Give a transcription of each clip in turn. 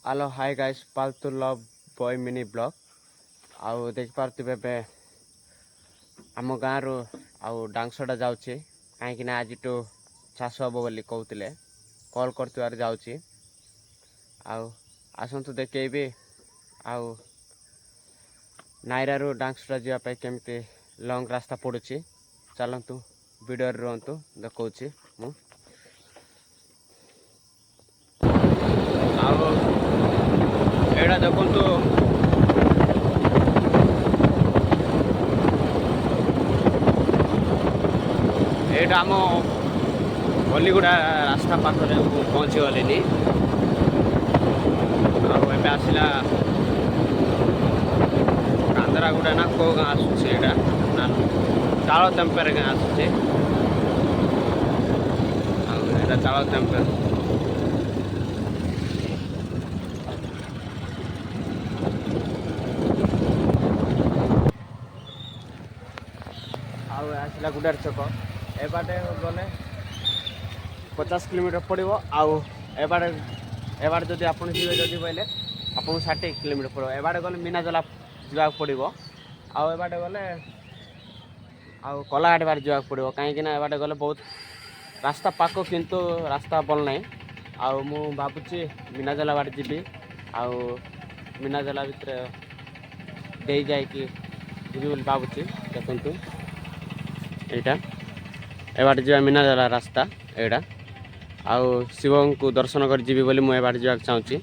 Hello hi guys पालतू love boy mini blog आउ देख पार्थिबे बे आम गाँ रु आउ डांगसटा जाउछि कहीं आज चाष हम बोली कहते कॉल कर जाउछि आउ आसतु देखेबी आउ नायरा रु डांगसटा जावाई केमती लॉन्ग रास्ता पड़ुछि चलतु वीडियो रुहतु देखौछि मु आउ एड़ा देखंतु एटा आम बलीगुड़ा रास्ता पाखरे पहुँची गलिनी आबे आसला कांदरागुड़ा ना को गाँ आसुचे एटा ना चाल तेम्पेर गाँ आसुचे एटा चाल तेम्पेर आसला गुडार छक एबाटे गले 50 किलोमीटर पड़ो आउ एबाटे जदि आप जी बोले आपको 60 किलोमीटर पड़ो एबाटे गले मीनाजला जा पड़ो आउ एबाटे गले आउ कलाघाट बारे जा पड़ो कहीं एबाटे गले बहुत रास्ता पाक किंतु रास्ता भल ना आउ मु भावुची मीनाजला बाटे जीवी आउ मीनाजला भितर दे जाकि जी भावुची देखु एटा एबाटे जा मीनाजला रास्ता एटा आउ शिव को दर्शन कर जीवी बोली मुझे एबाटे जाक चाहूँगी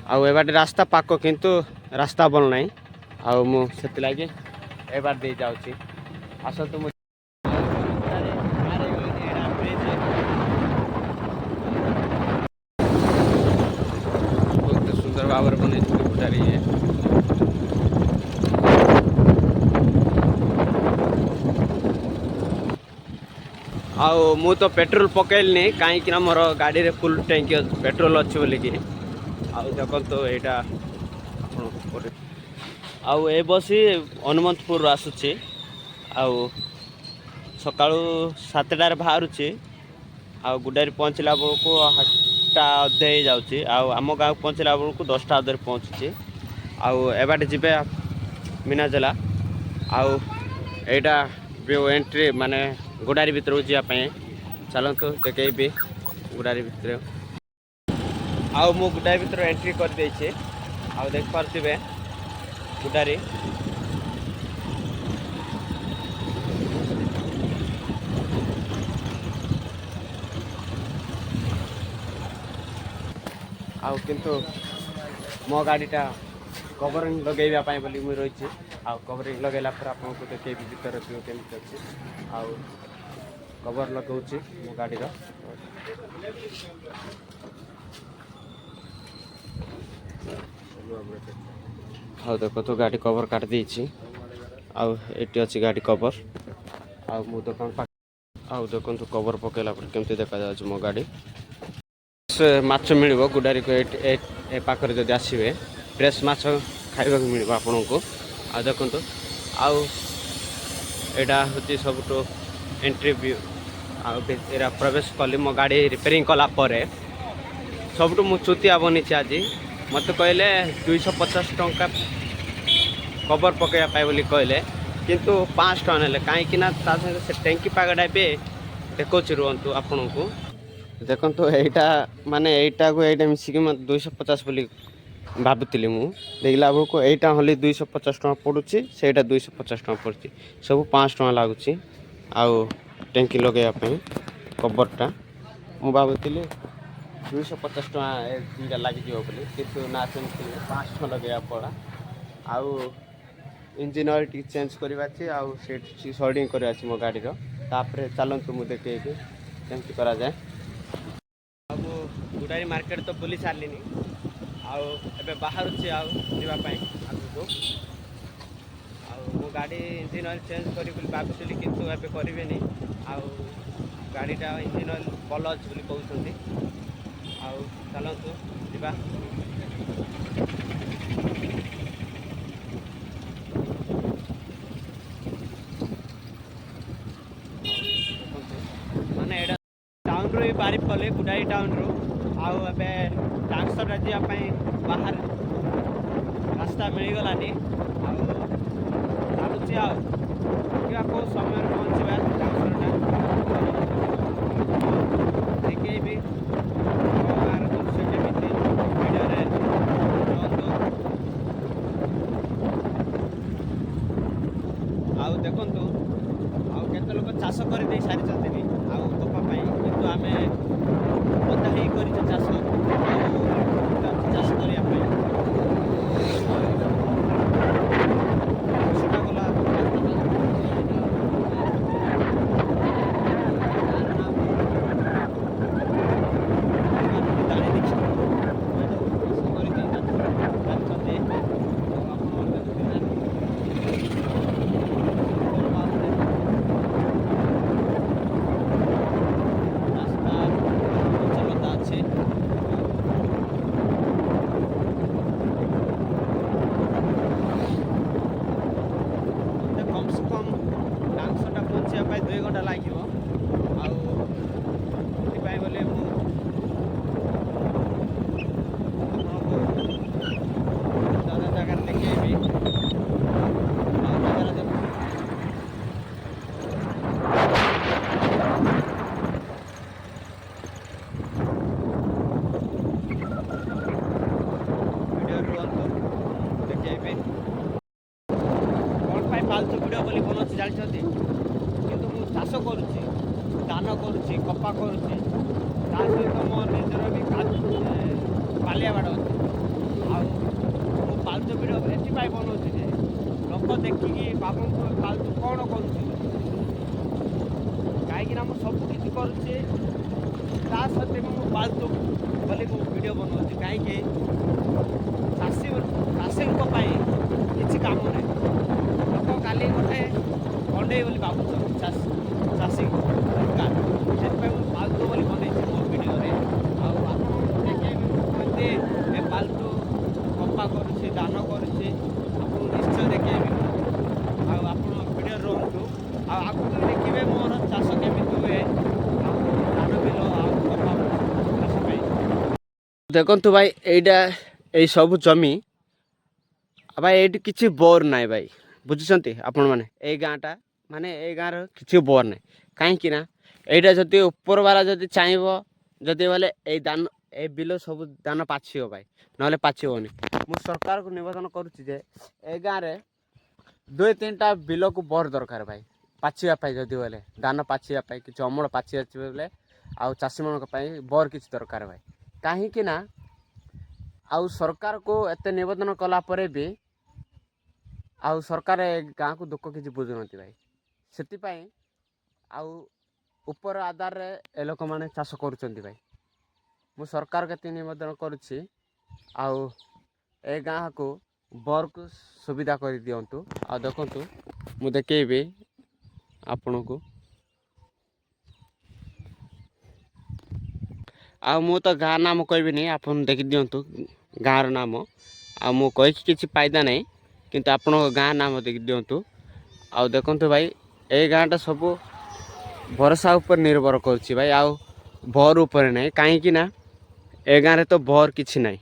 आउ एबाटे रास्ता पाक किंतु रास्ता भल ना आउ मुझे लगे एबार दे जाऊँगी आसतु मु बहुत सुंदर भाव बन गुटारी आउ मु तो पेट्रोल पकईलनी कहीं मोर गाड़ी रे फुल टैंकी पेट्रोल अच्छी बोलिकी आउ देखो यहाँ आउ ए बसी हनुमंतपुर आसुची आउ सकाळु 7टार बाहरुची आउ गुडारी पहुँचला बेलू 8टा अधे जाऊँगी आउ आम गाँव पहुँचला बेलू 10टा अधे पहुँचुची आउ एबाटे जीवे मीनाजला आउ एटा एंट्री माने गुडारी भितर जावाई चलतु देखेबी गुडारी भितर आउ मु गुडारी भितर एंट्री कर देछे आउ देख पार्थिबे गुडारी आउ किंतु मो गाड़ीटा कवरिंग लगेबा बोली मुझे रही आउ कवरिंग लगेला पर आपको देखेबी भीतर व्यू केमती अच्छी आउ कवर लगाऊँ मो गाड़ी हाँ देख तो गाड़ी कवर काट देछि आउ एटी अच्छी गाड़ी कवर आउ मु दुकान आउ देखो तो कवर पकेला पर केमती देखा जाउछ मो गाड़ी से माछ मिलिबो गुडारी को ए पाखरे जदि आसीबे फ्रेश माछ खाइबा को मिलिबो आपनको आ देखो आउ एटा होती सबटो एंट्री व्यू आरा प्रवेश कली मो गाड़ी रिपेयरिंग कला सब मु चुतिया बनी आज मत कहले 250 टंका कवर पकड़ा बोली कहले किंतु 5 टका ना कहीं से टैंकी पागटा भी देखो रुहतु आपण को देखो यहाँ माने यहाँ को यहाँ मिसिक मत 250 बोली भावुली मुझला बेलू यहाँ हली 250 टका पड़ुची से 250 टका पड़ी सब 5 टका लगुच आउ टैंकी लगेवाई कवरटा मु भावुली 250 टका दुईटा लगे बोली कितु ना सेमती 5 टका लगे पड़ा आउ इंजिन ऑयल टी चेंज करवा आउ से सोल्डिंग करवा मो गाड़ी तापर चलतु मुझे देखेबी केमती करा जाए गुडारी मार्केट तो बुली सारे आउ एबे बाहर जावाई आगू मो गाड़ी इंजिन ऑयल चेंज करी भावुली किंतु एबे करेनि आउ गाड़ीटा इंजिन ऑयल भल अच्छे बोली कहते आउ चलतु जा माने टाउन रू पारि पले गुडारी टाउन रू ଆଉ ଏବେ ଡାନ୍ସଟା ଯିବା ପାଇଁ ବାହାରେ ରାସ୍ତା ମିଳିଗଲାନି। ଆଉ ଚାଲୁଛି ଆଉ ଦେଖିବା କେଉଁ ସମୟରେ ପହଞ୍ଚିବା ଡାନ୍ସଟା ଦେଖେଇବି ମୋ ଗାଁର ଦୃଶ୍ୟ କେମିତି ଭିଡ଼ିଓରେ ରୁହନ୍ତୁ। ଆଉ ଦେଖନ୍ତୁ ଆଉ କେତେ ଲୋକ ଚାଷ କରିଦେଇ ସାରିଛନ୍ତି ଆଉ କପା ପାଇଁ, କିନ୍ତୁ ଆମେ ଅଧା ହେଇ କରିଛୁ ଚାଷ। ଚାଷ କରିବା ପାଇଁ ସେଟା ଗଲା ପହଞ୍ଚିବା ପାଇଁ 2 ଘଣ୍ଟା ଲାଗିବ। ଆଉ ସେଥିପାଇଁ ବୋଲେ ମୁଁ ଆପଣଙ୍କୁ ଜାଗାରେ ଦେଖେଇବି। ଆଉ ଜାଗାରେ ଦେଖୁଛି ଭିଡ଼ିଓ ରୁହନ୍ତୁ ଦେଖେଇବି। କ'ଣ ପାଇଁ ଫାଲତୁ ଭିଡ଼ିଓ ବୋଲି ବନଉଛି ଜାଣିଛନ୍ତି? କିନ୍ତୁ ମୁଁ ଚାଷ କରୁଛି, ଧାନ କରୁଛି, କପା କରୁଛି, ତା ସହିତ ମୋ ନିଜର ବି ପାଲିଆ ବାଡ଼ ଅଛି। ଆଉ ମୁଁ ଫାଲତୁ ଭିଡ଼ିଓ ଏଥିପାଇଁ ବନଉଛି ଯେ ଲୋକ ଦେଖିକି ଭାବନ୍ତୁ ଫାଲତୁ କ'ଣ କରୁଛି, କାହିଁକିନା ମୁଁ ସବୁ କିଛି କରୁଛି ତା ସହିତ ମୁଁ ଫାଲତୁ ବୋଲି ମୁଁ ଭିଡ଼ିଓ ବନଉଛି। କାହିଁକି ଚାଷୀଙ୍କ ପାଇଁ କିଛି କାମ ନାହିଁ। ଲୋକ କାଲି ଗୋଟେ କଣ୍ଡେଇ ବୋଲି ଭାବୁଛନ୍ତି ଚାଷୀଙ୍କୁ ଦରକାର, ସେଥିପାଇଁ ମୁଁ ଫାଲତୁ ବୋଲି ବନେଇଛି ମୋ ଭିଡ଼ିଓରେ। ଆଉ ଆପଣଙ୍କୁ ଦେଖେଇବି ମୁଁ କେମିତି ଏ ଫାଲତୁ କପା କରୁଛି, ଧାନ କରୁଛି, ଆପଣଙ୍କୁ ନିଶ୍ଚୟ ଦେଖେଇବି। ଆଉ ଆପଣ ଭିଡ଼ିଓ ରୁହନ୍ତୁ, ଆଉ ଆଗକୁ ଦେଖିବେ ମୋର ଚାଷ କେମିତି ହୁଏ, ଆଉ ଧାନ ବିଲ ଆଉ କପା ଚାଷ ପାଇଁ। ଦେଖନ୍ତୁ ଭାଇ ଏଇଟା ଏଇ ସବୁ ଜମି ଭାଇ, ଏଇଠି କିଛି ବୋର୍ ନାହିଁ ଭାଇ, ବୁଝୁଛନ୍ତି ଆପଣମାନେ? ଏଇ ଗାଁଟା ମାନେ ଏଇ ଗାଁର କିଛି ବୋର୍ ନାହିଁ। କାହିଁକି ନା ଏଇଟା ଯଦି ଉପରବାଲା ଯଦି ଚାହିଁବ ଯଦି ବୋଲେ ଏଇ ବିଲ ସବୁ ଧାନ ପାଚିବ ଭାଇ, ନହେଲେ ପାଚିବନି। ମୁଁ ସରକାରକୁ ନିବେଦନ କରୁଛି ଯେ ଏ ଗାଁରେ 2-3ଟା ବିଲକୁ ବୋର୍ ଦରକାର ଭାଇ, ପାଚିବା ପାଇଁ। ଯଦି ବୋଲେ ଧାନ ପାଚିବା ପାଇଁ, କିଛି ଅମଳ ପାଚି ଅଛି ବୋଲେ ଆଉ ଚାଷୀମାନଙ୍କ ପାଇଁ ବୋର୍ କିଛି ଦରକାର ଭାଇ। କାହିଁକି ନା ଆଉ ସରକାରକୁ ଏତେ ନିବେଦନ କଲା ପରେ ବି ଆଉ ସରକାର ଏ ଗାଁକୁ ଦୁଃଖ କିଛି ବୁଝୁନାହାନ୍ତି ଭାଇ। ସେଥିପାଇଁ ଆଉ ଉପର ଆଧାରରେ ଏ ଲୋକମାନେ ଚାଷ କରୁଛନ୍ତି ଭାଇ। ମୁଁ ସରକାର କେତେ ନିବେଦନ କରୁଛି ଆଉ ଏ ଗାଁକୁ ବୋର୍କୁ ସୁବିଧା କରିଦିଅନ୍ତୁ। ଆଉ ଦେଖନ୍ତୁ ମୁଁ ଦେଖେଇବି ଆପଣଙ୍କୁ। ଆଉ ମୁଁ ତ ଗାଁ ନାମ କହିବିନି, ଆପଣ ଦେଖିଦିଅନ୍ତୁ ଗାଁର ନାମ। ଆଉ ମୁଁ କହିକି କିଛି ଫାଇଦା ନାହିଁ, କିନ୍ତୁ ଆପଣଙ୍କ ଗାଁ ନାମ ଦେଖିଦିଅନ୍ତୁ। ଆଉ ଦେଖନ୍ତୁ ଭାଇ ଏଇ ଗାଁଟା ସବୁ ଭରସା ଉପରେ ନିର୍ଭର କରୁଛି ଭାଇ, ଆଉ ବୋର୍ ଉପରେ ନାହିଁ। କାହିଁକି ନା ଏ ଗାଁରେ ତ ବୋର୍ କିଛି ନାହିଁ।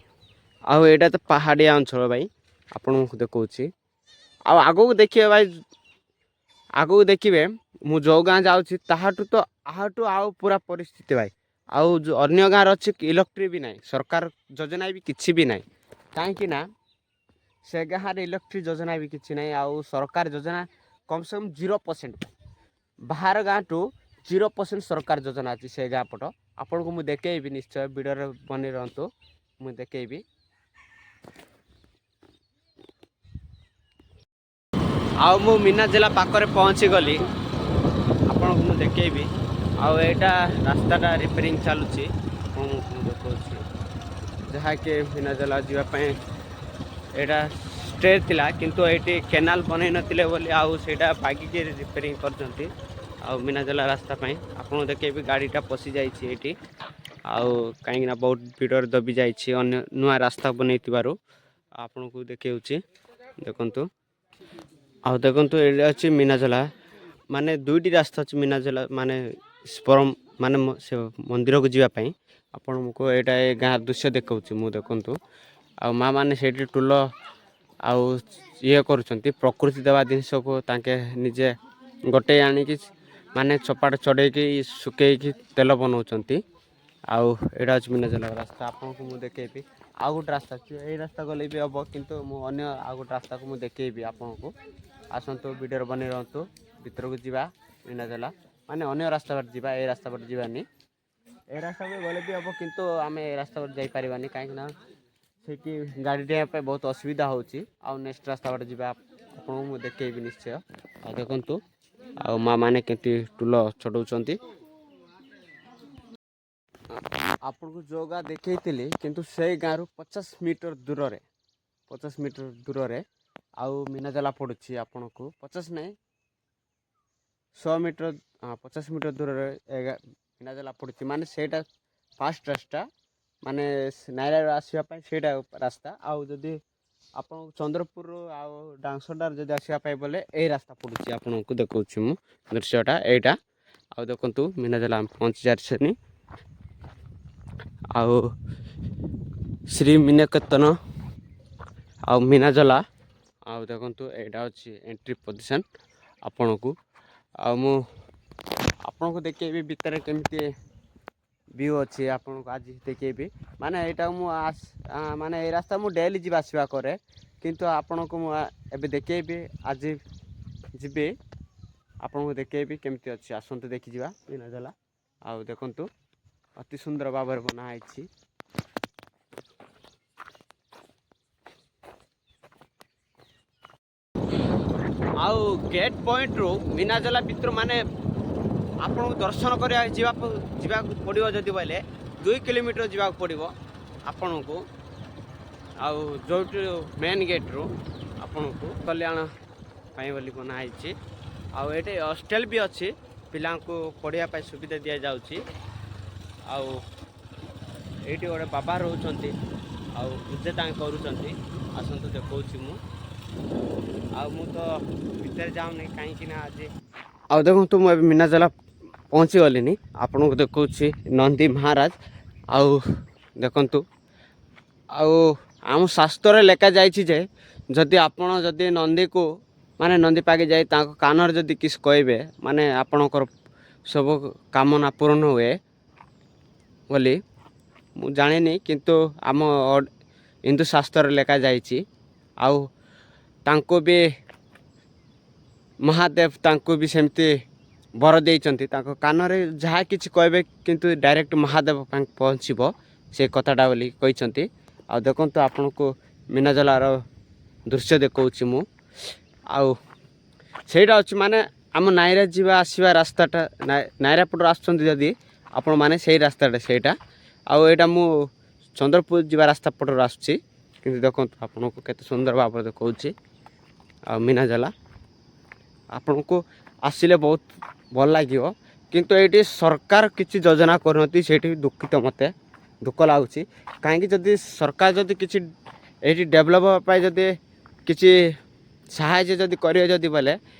ଆଉ ଏଇଟା ତ ପାହାଡ଼ିଆ ଅଞ୍ଚଳ ଭାଇ, ଆପଣଙ୍କୁ ଦେଖାଉଛି। ଆଉ ଆଗକୁ ଦେଖିବେ ଭାଇ, ଆଗକୁ ଦେଖିବେ ମୁଁ ଯେଉଁ ଗାଁ ଯାଉଛି ତାହାଠୁ ଆଉ ପୁରା ପରିସ୍ଥିତି ଭାଇ। ଆଉ ଯେଉଁ ଅନ୍ୟ ଗାଁରେ ଅଛି ଇଲେକ୍ଟ୍ରି ବି ନାହିଁ, ସରକାର ଯୋଜନା ବି କିଛି ବି ନାହିଁ। କାହିଁକି ନା ସେ ଗାଁରେ ଇଲେକ୍ଟ୍ରି ଯୋଜନା ବି କିଛି ନାହିଁ। ଆଉ ସରକାର ଯୋଜନା କମ୍ ସେ କମ୍ 0%। ବାହାର ଗାଁଠୁ 0% ସରକାର ଯୋଜନା ଅଛି ସେ ଗାଁ ପଟ। ଆପଣଙ୍କୁ ମୁଁ ଦେଖେଇବି ନିଶ୍ଚୟ, ଭିଡ଼ିଓରେ ବନେଇ ରହନ୍ତୁ, ମୁଁ ଦେଖେଇବି। ଆଉ ମୁଁ ମିନା ଜିଲ୍ଲା ପାଖରେ ପହଞ୍ଚିଗଲି, ଆପଣଙ୍କୁ ମୁଁ ଦେଖେଇବି। ଆଉ ଏଇଟା ରାସ୍ତାଟା ରିପେୟାରିଂ ଚାଲୁଛି, ମୁଁ ଦେଖାଉଛି। ଯାହାକି ମିନା ଜିଲ୍ଲା ଯିବା ପାଇଁ ଏଇଟା ଷ୍ଟ୍ରେଟ୍ ଥିଲା, କିନ୍ତୁ ଏଇଠି କେନାଲ୍ ବନେଇ ନଥିଲେ ବୋଲି ଆଉ ସେଇଟା ଭାଗିକି ରିପେୟାରିଂ କରିଛନ୍ତି। ଆଉ ମିନା ଜିଲ୍ଲା ରାସ୍ତା ପାଇଁ ଆପଣଙ୍କୁ ଦେଖେଇବି, ଗାଡ଼ିଟା ପଶି ଯାଇଛି ଏଇଠି। ଆଉ କାହିଁକିନା ବହୁତ ଭିଡ଼ରେ ଦବି ଯାଇଛି ଅନ୍ୟ ନୂଆ ରାସ୍ତା ବନେଇଥିବାରୁ। ଆପଣଙ୍କୁ ଦେଖେଉଛି ଦେଖନ୍ତୁ। ଆଉ ଦେଖନ୍ତୁ ଏଇଟା ଅଛି ମିନାଜଲା, ମାନେ 2ଟି ରାସ୍ତା ଅଛି ମିନାଜଲା ମାନେ ମାନେ ସେ ମନ୍ଦିରକୁ ଯିବା ପାଇଁ। ଆପଣଙ୍କୁ ଏଇଟା ଏ ଗାଁ ଦୃଶ୍ୟ ଦେଖାଉଛି ମୁଁ ଦେଖନ୍ତୁ। ଆଉ ମାଆ ମାନେ ସେଇଠି ଟୁଲ ଆଉ ଇଏ କରୁଛନ୍ତି ପ୍ରକୃତି ଦେବା ଜିନିଷକୁ ତାଙ୍କେ ନିଜେ ଗୋଟେଇ ଆଣିକି ମାନେ ଚପାଟ ଚଢ଼େଇକି ଶୁଖେଇକି ତେଲ ବନାଉଛନ୍ତି। ଆଉ ଏଇଟା ହେଉଛି ମିନାଜଲା ରାସ୍ତା ଆପଣଙ୍କୁ ମୁଁ ଦେଖେଇବି। ଆଉ ଗୋଟେ ରାସ୍ତା ଅଛି ଏଇ ରାସ୍ତା ଗଲେ ବି ହେବ କିନ୍ତୁ ମୁଁ ଅନ୍ୟ ଆଉ ଗୋଟେ ରାସ୍ତାକୁ ମୁଁ ଦେଖେଇବି ଆପଣଙ୍କୁ। ଆସନ୍ତୁ ଭିଡ଼ିଓରେ ବନେଇ ରହନ୍ତୁ ଭିତରକୁ ଯିବା ମିନାଜଲା ମାନେ ଅନ୍ୟ ରାସ୍ତା ବାଟେ ଯିବା ଏଇ ରାସ୍ତା ବାଟେ ଯିବାନି। ଏ ରାସ୍ତା ଗଲେ ବି ହେବ କିନ୍ତୁ ଆମେ ଏ ରାସ୍ତା ଯାଇପାରିବାନି କାହିଁକିନା ସେଇଠି ଗାଡ଼ି ଡେଇବା ପାଇଁ ବହୁତ ଅସୁବିଧା ହେଉଛି। ଆଉ ନେକ୍ସଟ ରାସ୍ତା ବାଟେ ଯିବା ଆପଣଙ୍କୁ ମୁଁ ଦେଖେଇବି ନିଶ୍ଚୟ। ଆଉ ଦେଖନ୍ତୁ ଆଉ ମାଆ ମାନେ କେମିତି ଟୁଲ ଚଢ଼ଉଛନ୍ତି। ଆପଣଙ୍କୁ ଯେଉଁ ଗାଁ ଦେଖେଇଥିଲି କିନ୍ତୁ ସେଇ ଗାଁରୁ 50 ମିଟର ଦୂରରେ ଆଉ ମିନାଜଲା ପଡ଼ୁଛି ଆପଣଙ୍କୁ 50 ନାହିଁ 100 ମିଟର 50 ମିଟର ଦୂରରେ ମିନାଜଲା ପଡ଼ୁଛି ମାନେ ସେଇଟା ଫାଷ୍ଟ ରାସ୍ତା ମାନେ ନାଇରାରୁ ଆସିବା ପାଇଁ ସେଇଟା ରାସ୍ତା। ଆଉ ଯଦି ଆପଣଙ୍କୁ ଚନ୍ଦ୍ରପୁରରୁ ଆଉ ଡାଂସଡ଼ାର ଯଦି ଆସିବା ପାଇଁ ବୋଲେ ଏଇ ରାସ୍ତା ପଡ଼ୁଛି ଆପଣଙ୍କୁ ଦେଖାଉଛି ମୁଁ ଦୃଶ୍ୟଟା ଏଇଟା। ଆଉ ଦେଖନ୍ତୁ ମିନାଜଲା ପହଞ୍ଚି ସାରିଛନି। ଆଉ ଶ୍ରୀ ମିନକେତନ ଆଉ ମିନାଜଲା ଆଉ ଦେଖନ୍ତୁ ଏଇଟା ଅଛି ଏଣ୍ଟ୍ରି ପୋଜିସନ୍ ଆପଣଙ୍କୁ। ଆଉ ମୁଁ ଆପଣଙ୍କୁ ଦେଖେଇବି ଭିତରେ କେମିତି ଭିୟୁ ଅଛି ଆପଣଙ୍କୁ ଆଜି ଦେଖେଇବି। ମାନେ ଏଇଟା ମୁଁ ମାନେ ଏଇ ରାସ୍ତା ମୁଁ ଡେଲି ଯିବା ଆସିବା କରେ କିନ୍ତୁ ଆପଣଙ୍କୁ ମୁଁ ଏବେ ଦେଖେଇବି ଆଜି ଯିବି ଆପଣଙ୍କୁ ଦେଖେଇବି କେମିତି ଅଛି ଆସନ୍ତୁ ଦେଖିଯିବା ମିନାଜଲା। ଆଉ ଦେଖନ୍ତୁ ଅତି ସୁନ୍ଦର ଭାବରେ ବନା ହେଇଛି। ଆଉ ଗେଟ୍ ପଏଣ୍ଟରୁ ମିନାଜଲା ଭିତରୁ ମାନେ ଆପଣଙ୍କୁ ଦର୍ଶନ କରିବା ଯିବାକୁ ପଡ଼ିବ ଯଦି ବୋଇଲେ 2 କିଲୋମିଟର ଯିବାକୁ ପଡ଼ିବ ଆପଣଙ୍କୁ। ଆଉ ଯେଉଁଠୁ ମେନ୍ ଗେଟ୍ରୁ ଆପଣଙ୍କୁ କଲ୍ୟାଣ ପାଇଁ ବୋଲି ବନା ହେଇଛି। ଆଉ ଏଠି ହଷ୍ଟେଲ ବି ଅଛି ପିଲାଙ୍କୁ ପଢ଼ିବା ପାଇଁ ସୁବିଧା ଦିଆଯାଉଛି। ଆଉ ଏଇଠି ଗୋଟେ ବାବା ରହୁଛନ୍ତି ଆଉ ପୂଜା ତାଙ୍କେ କରୁଛନ୍ତି ଆସନ୍ତୁ ଦେଖାଉଛି ମୁଁ। ଆଉ ମୁଁ ତ ଭିତରେ ଯାଉନି କାହିଁକି ନା ଆଜି ଆଉ ଦେଖନ୍ତୁ ମୁଁ ଏବେ ମିନାଜଲା ପହଞ୍ଚିଗଲିନି ଆପଣଙ୍କୁ ଦେଖାଉଛି ନନ୍ଦୀ ମହାରାଜ। ଆଉ ଦେଖନ୍ତୁ ଆଉ ଆମ ଶାସ୍ତ୍ରରେ ଲେଖା ଯାଇଛି ଯେ ଯଦି ଆପଣ ଯଦି ନନ୍ଦୀକୁ ମାନେ ନନ୍ଦୀ ପାଖେ ଯାଇ ତାଙ୍କ କାନରେ ଯଦି କିଛି କହିବେ ମାନେ ଆପଣଙ୍କର ସବୁ କାମନା ପୂରଣ ହୁଏ ବୋଲି ମୁଁ ଜାଣିନି କିନ୍ତୁ ଆମ ହିନ୍ଦୁ ଶାସ୍ତ୍ରରେ ଲେଖା ଯାଇଛି। ଆଉ ତାଙ୍କୁ ବି ମହାଦେବ ତାଙ୍କୁ ବି ସେମିତି ବର ଦେଇଛନ୍ତି ତାଙ୍କ କାନରେ ଯାହା କିଛି କହିବେ କିନ୍ତୁ ଡାଇରେକ୍ଟ ମହାଦେବ ପାଇଁ ପହଞ୍ଚିବ ସେ କଥାଟା ବୋଲି କହିଛନ୍ତି। ଆଉ ଦେଖନ୍ତୁ ଆପଣଙ୍କୁ ମିନାଜଲାର ଦୃଶ୍ୟ ଦେଖାଉଛି ମୁଁ। ଆଉ ସେଇଟା ଅଛି ମାନେ ଆମ ନାଇରା ଯିବା ଆସିବା ରାସ୍ତାଟା ନାଇରାପଟରୁ ଆସୁଛନ୍ତି ଯଦି ଆପଣମାନେ ସେଇ ରାସ୍ତାଟା ସେଇଟା। ଆଉ ଏଇଟା ମୁଁ ଚନ୍ଦ୍ରପୁର ଯିବା ରାସ୍ତା ପଟରୁ ଆସୁଛି କିନ୍ତୁ ଦେଖନ୍ତୁ ଆପଣଙ୍କୁ କେତେ ସୁନ୍ଦର ଭାବରେ ଦେଖାଉଛି। ଆଉ ମିନାଜଲା ଆପଣଙ୍କୁ ଆସିଲେ ବହୁତ ଭଲ ଲାଗିବ କିନ୍ତୁ ଏଇଠି ସରକାର କିଛି ଯୋଜନା କରୁନାହାନ୍ତି ସେଇଠି ଦୁଃଖିତ ମୋତେ ଦୁଃଖ ଲାଗୁଛି। କାହିଁକି ଯଦି ସରକାର ଯଦି କିଛି ଏଇଠି ଡେଭଲପ୍ ହେବା ପାଇଁ ଯଦି କିଛି ସାହାଯ୍ୟ ଯଦି କରିବେ ଯଦି ବୋଲେ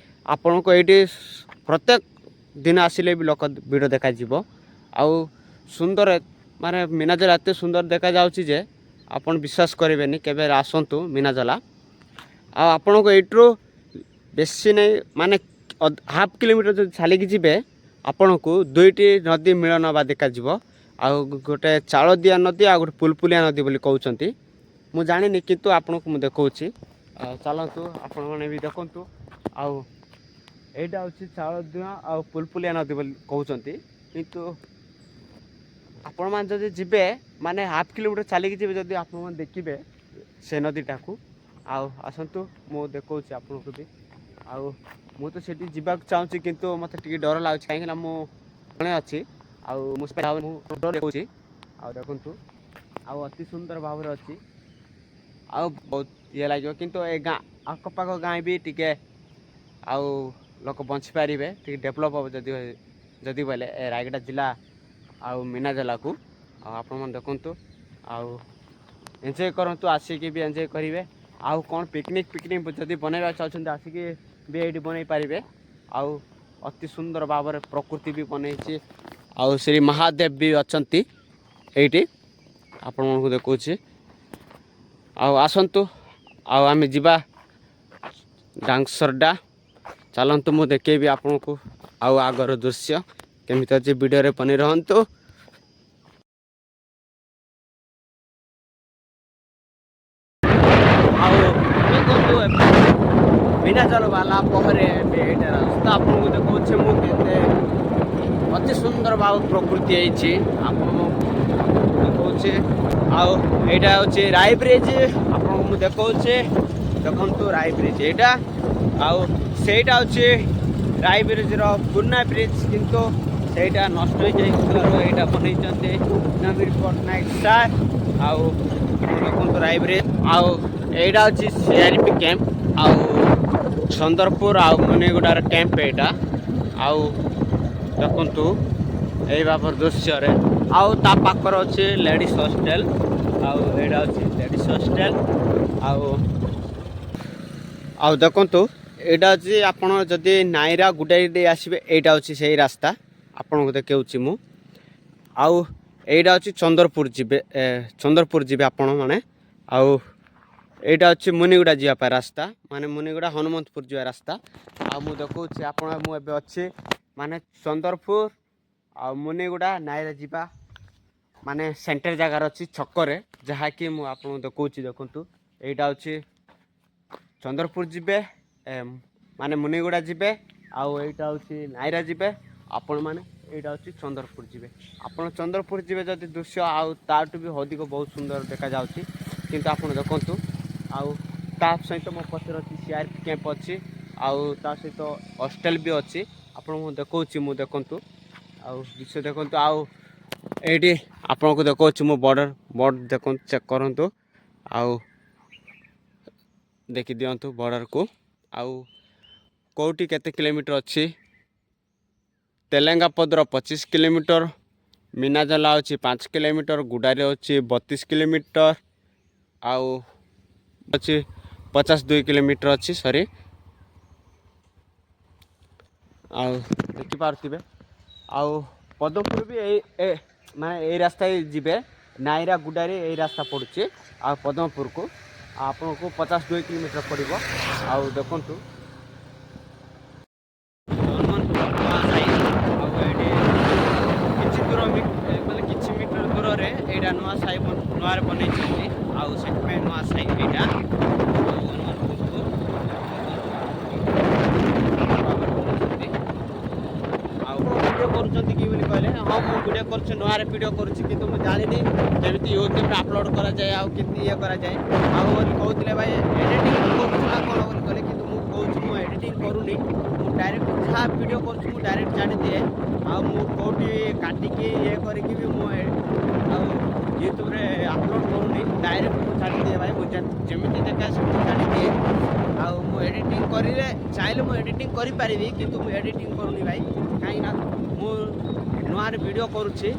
ଆପଣଙ୍କୁ ଏଇଠି ପ୍ରତ୍ୟେକ ଦିନ ଆସିଲେ ବି ଲୋକ ଭିଡ଼ ଦେଖାଯିବ। ଆଉ ସୁନ୍ଦର ମାନେ ମିନାଜଲା ଏତେ ସୁନ୍ଦର ଦେଖାଯାଉଛି ଯେ ଆପଣ ବିଶ୍ୱାସ କରିବେନି କେବେ ଆସନ୍ତୁ ମିନାଜଲା। ଆଉ ଆପଣଙ୍କୁ ଏଇଠୁ ବେଶୀ ନାହିଁ ମାନେ ହାଫ୍ କିଲୋମିଟର ଯଦି ଚାଲିକି ଯିବେ ଆପଣଙ୍କୁ 2ଟି ନଦୀ ମିଳନ ବା ଦେଖାଯିବ। ଆଉ ଗୋଟେ ଚାଳଦିଆ ନଦୀ ଆଉ ଗୋଟେ ପୁଲପୁଲିଆ ନଦୀ ବୋଲି କହୁଛନ୍ତି ମୁଁ ଜାଣିନି କିନ୍ତୁ ଆପଣଙ୍କୁ ମୁଁ ଦେଖାଉଛି। ଆଉ ଚାଲନ୍ତୁ ଆପଣମାନେ ବି ଦେଖନ୍ତୁ। ଆଉ ଏଇଟା ହେଉଛି ଚାଳଦିଆ ଆଉ ପୁଲପୁଲିଆ ନଦୀ ବୋଲି କହୁଛନ୍ତି କିନ୍ତୁ ଆପଣମାନେ ଯଦି ଯିବେ ମାନେ ହାଫ୍ କିଲୋମିଟର ଚାଲିକି ଯିବେ ଯଦି ଆପଣମାନେ ଦେଖିବେ ସେ ନଦୀଟାକୁ। ଆଉ ଆସନ୍ତୁ ମୁଁ ଦେଖାଉଛି ଆପଣଙ୍କୁ ବି। ଆଉ ମୁଁ ତ ସେଠି ଯିବାକୁ ଚାହୁଁଛି କିନ୍ତୁ ମୋତେ ଟିକେ ଡର ଲାଗୁଛି କାହିଁକିନା ମୁଁ ଜଣେ ଅଛି ଆଉ ମୁଁ ଦେଖାଉଛି। ଆଉ ଦେଖନ୍ତୁ ଆଉ ଅତି ସୁନ୍ଦର ଭାବରେ ଅଛି। ଆଉ ବହୁତ ଇଏ ଲାଗିବ କିନ୍ତୁ ଏ ଗାଁ ଆଖପାଖ ଗାଁ ବି ଟିକେ ଆଉ ଲୋକ ବଞ୍ଚିପାରିବେ ଟିକେ ଡେଭଲପ୍ ହେବ ଯଦି ବୋଇଲେ ଏ ରାୟଗଡ଼ା ଜିଲ୍ଲା ଆଉ ମିନାଜଲାକୁ। ଆଉ ଆପଣମାନେ ଦେଖନ୍ତୁ ଆଉ ଏନ୍ଜୟ କରନ୍ତୁ ଆସିକି ବି ଏନ୍ଜୟ କରିବେ। ଆଉ କ'ଣ ପିକନିକ୍ ଯଦି ବନାଇବାକୁ ଚାହୁଁଛନ୍ତି ଆସିକି ବି ଏଇଠି ବନେଇ ପାରିବେ। ଆଉ ଅତି ସୁନ୍ଦର ଭାବରେ ପ୍ରକୃତି ବି ବନେଇଛି। ଆଉ ଶ୍ରୀ ମହାଦେବ ବି ଅଛନ୍ତି ଏଇଠି ଆପଣମାନଙ୍କୁ ଦେଖାଉଛି। ଆଉ ଆସନ୍ତୁ ଆଉ ଆମେ ଯିବା ଡାଙ୍ଗସରଡ଼ା। ଚାଲନ୍ତୁ ମୁଁ ଦେଖେଇବି ଆପଣଙ୍କୁ ଆଉ ଆଗର ଦୃଶ୍ୟ କେମିତି ଅଛି। ଭିଡ଼ିଓରେ ବନି ରହନ୍ତୁ। ଆଉ ଦେଖନ୍ତୁ ବିନା ଜଲ ବାଲା ପହରେ ଏବେ ଏଇଟା ରାସ୍ତା ଆପଣଙ୍କୁ ଦେଖାଉଛି ମୁଁ କେତେ ଅତି ସୁନ୍ଦର ଭାବେ ପ୍ରକୃତି ହେଇଛି ଆପଣଙ୍କୁ ଦେଖାଉଛି। ଆଉ ଏଇଟା ହେଉଛି ରାଇ ବ୍ରିଜ୍ ଆପଣଙ୍କୁ ମୁଁ ଦେଖାଉଛି। ଦେଖନ୍ତୁ ରାଇ ବ୍ରିଜ୍ ଏଇଟା ଆଉ ସେଇଟା ହେଉଛି ରାଇ ବ୍ରିଜ୍ର ପୁରୁଣା ବ୍ରିଜ୍ କିନ୍ତୁ ସେଇଟା ନଷ୍ଟ ହେଇଯାଇଥିବାରୁ ଏଇଟା ବନେଇଛନ୍ତି ନବୀନ ପଟ୍ଟନାୟକ ସାର୍। ଆଉ ଦେଖନ୍ତୁ ରାଇ ବ୍ରିଜ୍ ଆଉ ଏଇଟା ହେଉଛି CRP କ୍ୟାମ୍ପ ଆଉ ଚନ୍ଦରପୁର ଆଉ ମୁନିଗୁଡ଼ାର କ୍ୟାମ୍ପ ଏଇଟା। ଆଉ ଦେଖନ୍ତୁ ଏଇ ଭାବରେ ଦୃଶ୍ୟରେ ଆଉ ତା ପାଖରେ ଅଛି ଲେଡ଼ିଜ୍ ହଷ୍ଟେଲ ଆଉ ଏଇଟା ଅଛି ଲେଡ଼ିଜ୍ ହଷ୍ଟେଲ। ଆଉ ଦେଖନ୍ତୁ ଏଇଟା ଅଛି ଆପଣ ଯଦି ନାଇରା ଗୁଡ଼ାଇ ଦେଇ ଆସିବେ ଏଇଟା ଅଛି ସେଇ ରାସ୍ତା ଆପଣଙ୍କୁ ଦେଖାଉଛି ମୁଁ। ଆଉ ଏଇଟା ଅଛି ଚନ୍ଦରପୁର ଯିବେ ଆପଣ ମାନେ। ଆଉ ଏଇଟା ଅଛି ମୁନିଗୁଡ଼ା ଯିବା ପାଇଁ ରାସ୍ତା ମାନେ ମୁନିଗୁଡ଼ା ହନୁମନ୍ତପୁର ଯିବା ରାସ୍ତା। ଆଉ ମୁଁ ଦେଖାଉଛି ଆପଣ ମୁଁ ଏବେ ଅଛି ମାନେ ଚନ୍ଦରପୁର ଆଉ ମୁନିଗୁଡ଼ା ନାଇରା ଯିବା ମାନେ ସେଣ୍ଟର ଜାଗାରେ ଅଛି ଛକରେ ଯାହାକି ମୁଁ ଆପଣଙ୍କୁ ଦେଖାଉଛି। ଦେଖନ୍ତୁ ଏଇଟା ଅଛି ଚନ୍ଦରପୁର ଯିବେ ମାନେ ମୁନିଗୁଡ଼ା ଯିବେ ଆଉ ଏଇଟା ହେଉଛି ନାଇରା ଯିବେ ଆପଣମାନେ। ଏଇଟା ହେଉଛି ଚନ୍ଦରପୁର ଯିବେ ଆପଣ ଚନ୍ଦରପୁର ଯିବେ ଯଦି ଦୃଶ୍ୟ ଆଉ ତାଠୁ ବି ଅଧିକ ବହୁତ ସୁନ୍ଦର ଦେଖାଯାଉଛି। କିନ୍ତୁ ଆପଣ ଦେଖନ୍ତୁ ଆଉ ତା ସହିତ ମୋ ପଛରେ ଅଛି CRP କ୍ୟାମ୍ପ ଅଛି ଆଉ ତା ସହିତ ହଷ୍ଟେଲ ବି ଅଛି ଆପଣଙ୍କୁ ଦେଖାଉଛି ମୁଁ। ଦେଖନ୍ତୁ ଆଉ ଦୃଶ୍ୟ ଦେଖନ୍ତୁ ଆଉ ଏଇଠି ଆପଣଙ୍କୁ ଦେଖାଉଛି ମୁଁ ବର୍ଡର ଦେଖନ୍ତୁ ଚେକ୍ କରନ୍ତୁ ଆଉ ଦେଖିଦିଅନ୍ତୁ ବର୍ଡରକୁ। ଆଉ କେଉଁଠି କେତେ କିଲୋମିଟର ଅଛି ତେଲେଙ୍ଗାପଦର 25 କିଲୋମିଟର, ମିନାଜଲା ଅଛି 5 କିଲୋମିଟର, ଗୁଡ଼ାରେ ଅଛି 32 କିଲୋମିଟର ଆଉ ଅଛି 52 କିଲୋମିଟର ଅଛି ସରି। ଆଉ ଦେଖିପାରୁଥିବେ ଆଉ ପଦମପୁର ବି ମାନେ ଏଇ ରାସ୍ତା ଯିବେ ନାଇରା ଗୁଡ଼ାରେ ଏଇ ରାସ୍ତା ପଡ଼ୁଛି ଆଉ ପଦମପୁରକୁ ଆପଣଙ୍କୁ 52 କିଲୋମିଟର ପଡ଼ିବ। ଆଉ ଦେଖନ୍ତୁ କିଛି ଦୂର ମାନେ କିଛି ମିଟର ଦୂରରେ ଏଇଟା ନୂଆ ସାହି ନୂଆରେ ବନେଇଛନ୍ତି ଆଉ ସେଥିପାଇଁ ନୂଆ ସାହି ଏଇଟା। ଆଉ ଭିଡ଼ିଓ କରୁଛନ୍ତି କି ବୋଲି କହିଲେ ହଁ ମୁଁ ଭିଡ଼ିଓ କରୁଛି ନୂଆରେ ଭିଡ଼ିଓ କରୁଛି କିନ୍ତୁ ମୁଁ ଜାଣିନି କେମିତି ୟୁଟ୍ୟୁବରେ ଅପଲୋଡ଼ କରାଯାଏ ଆଉ କେମିତି ଇଏ କରାଯାଏ। ଆଉ ବୋଲି କହୁଥିଲେ ଭାଇ ଏଡ଼ିଟିଂ କରୁଛୁ ନା କ'ଣ ବୋଲି କହିଲେ କିନ୍ତୁ ମୁଁ କହୁଛି ମୁଁ ଏଡ଼ିଟିଂ କରୁନି। ମୁଁ ଡାଇରେକ୍ଟ ଯାହା ଭିଡ଼ିଓ କରୁଛି ମୁଁ ଡାଇରେକ୍ଟ ଛାଡ଼ିଦିଏ ଆଉ ମୁଁ କେଉଁଠି କାଟିକି ଇଏ କରିକି ବି ମୁଁ ଆଉ ୟୁଟ୍ୟୁବରେ ଅପଲୋଡ଼ କରୁନି ଡାଇରେକ୍ଟ ମୁଁ ଛାଡ଼ିଦିଏ ଭାଇ। ମୁଁ ଯେମିତି ଦେଖା ସେମିତି ଛାଡ଼ିଦିଏ। ଆଉ ମୁଁ ଏଡ଼ିଟିଂ କରିଲେ ଚାହିଁଲେ ମୁଁ ଏଡ଼ିଟିଂ କରିପାରିବି କିନ୍ତୁ ମୁଁ ଏଡ଼ିଟିଂ କରୁନି ଭାଇ କାହିଁକିନା ମୁଁ ନୂଆରେ ଭିଡ଼ିଓ କରୁଛି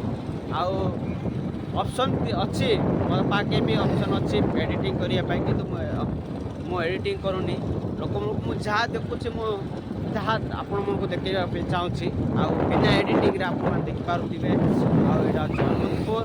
ଆଉ ଅପସନ୍ ବି ଅଛି ମୋ ପାଖେ ବି ଅପସନ୍ ଅଛି ଏଡ଼ିଟିଂ କରିବା ପାଇଁ କିନ୍ତୁ ମୁଁ ଏଡ଼ିଟିଂ କରୁନି। ଲୋକମାନଙ୍କୁ ମୁଁ ଯାହା ଦେଖୁଛି ମୁଁ ତାହା ଆପଣମାନଙ୍କୁ ଦେଖାଇବା ପାଇଁ ଚାହୁଁଛି ଆଉ ବିନା ଏଡ଼ିଟିଂରେ ଆପଣ ଦେଖିପାରୁଥିବେ। ଆଉ ଏଇଟା ଅଛି ହନୁମନ୍ତପୁର